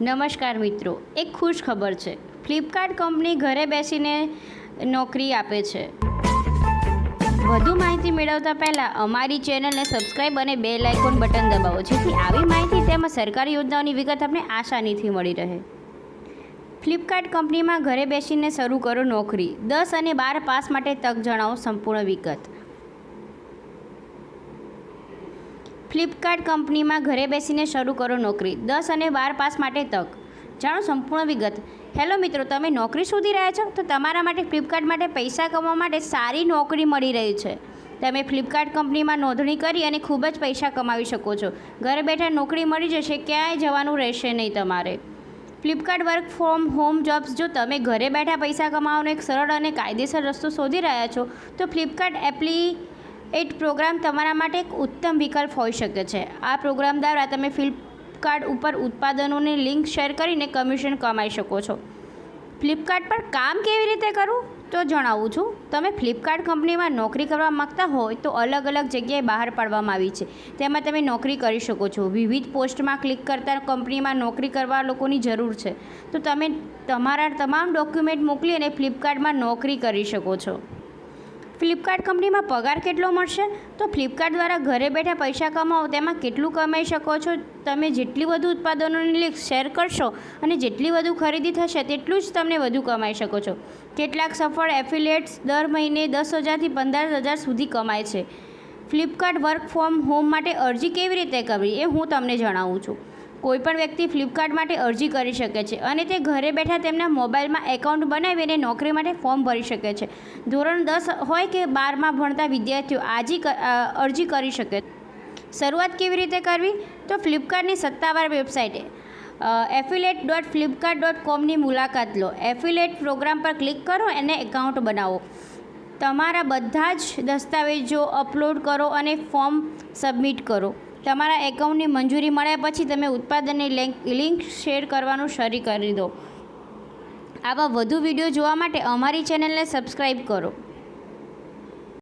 નમસ્કાર મિત્રો, એક ખુશ ખબર છે. ફ્લિપકાર્ટ કંપની ઘરે બેસીને નોકરી આપે છે. વધુ માહિતી મેળવતા પહેલાં અમારી ચેનલને સબસ્ક્રાઈબ અને બેલ આઇકોન બટન દબાવો, જેથી આવી માહિતી તેમજ સરકારી યોજનાઓની વિગત આપણે આસાનીથી મળી રહે. ફ્લિપકાર્ટ કંપનીમાં ઘરે બેસીને શરૂ કરો નોકરી. 10 અને 12 પાસ માટે તક જણાવો સંપૂર્ણ વિગત. ફ્લિપકાર્ટ કંપનીમાં ઘરે બેસીને શરૂ કરો નોકરી. 10 અને 12 પાસ માટે તક જાણો સંપૂર્ણ વિગત. હેલો મિત્રો, તમે નોકરી શોધી રહ્યા છો તો તમારા માટે ફ્લિપકાર્ટ માટે પૈસા કમાવા માટે સારી નોકરી મળી રહી છે. તમે ફ્લિપકાર્ટ કંપનીમાં નોંધણી કરી અને ખૂબ જ પૈસા કમાવી શકો છો. ઘરે બેઠા નોકરી મળી જશે, ક્યાંય જવાનું રહેશે નહીં તમારે. Flipkart work from home jobs. જો તમે ઘરે બેઠા પૈસા કમાવાનો એક સરળ અને કાયદેસર રસ્તો શોધી રહ્યા છો તો ફ્લિપકાર્ટ એફિલિએટ પ્રોગ્રામ તમારા માટે એક ઉત્તમ વિકલ્પ હોઈ શકે છે. આ પ્રોગ્રામ દ્વારા તમે ફ્લિપકાર્ટ ઉપર ઉત્પાદનોની લિંક શેર કરીને કમિશન કમાઈ શકો છો. ફ્લિપકાર્ટ પર કામ કેવી રીતે કરવું તો જણાવું છું. તમે ફ્લિપકાર્ટ કંપનીમાં નોકરી કરવા માગતા હોય તો અલગ અલગ જગ્યાએ બહાર પાડવામાં આવી છે. તેમાં તમે નોકરી કરી શકો છો. વિવિધ પોસ્ટમાં ક્લિક કરતા કંપનીમાં નોકરી કરવા લોકોની જરૂર છે, તો તમે તમારા તમામ ડોક્યુમેન્ટ મોકલી અને ફ્લિપકાર્ટમાં નોકરી કરી શકો છો. ફ્લિપકાર્ટ કંપનીમાં પગાર કેટલો મળશે તો ફ્લિપકાર્ટ દ્વારા ઘરે બેઠા પૈસા કમાવો તેમાં કેટલું કમાઈ શકો છો. તમે જેટલી વધુ ઉત્પાદનોની લિંક શેર કરશો અને જેટલી વધુ ખરીદી થશે તેટલું જ તમને વધુ કમાઈ શકો છો. કેટલાક સફળ એફિલિએટ્સ દર મહિને 10,000 થી 15,000 સુધી કમાય છે. ફ્લિપકાર્ટ વર્ક ફ્રોમ હોમ માટે અરજી કેવી રીતે કરવી એ હું તમને જણાવું છું. કોઈપણ વ્યક્તિ ફ્લિપકાર્ટ માટે અરજી કરી શકે છે અને તે ઘરે બેઠા તેમના મોબાઈલમાં એકાઉન્ટ બનાવીને નોકરી માટે ફોર્મ ભરી શકે છે. ધોરણ 10 હોય કે 12માં ભણતા વિદ્યાર્થીઓ અરજી કરી શકે. શરૂઆત કેવી રીતે કરવી તો ફ્લિપકાર્ટની સત્તાવાર વેબસાઇટ affiliate.flipkart.comની મુલાકાત લો. એફિલિએટ પ્રોગ્રામ પર ક્લિક કરો અને એકાઉન્ટ બનાવો. તમારા બધા જ દસ્તાવેજો અપલોડ કરો અને ફોર્મ સબમિટ કરો. તમારા એકાઉન્ટની મંજૂરી મળ્યા પછી તમે ઉત્પાદનની લિંક શેર કરવાનું શરૂ કરી દો. આવા વધુ વિડીયો જોવા માટે અમારી ચેનલને સબસ્ક્રાઈબ કરો.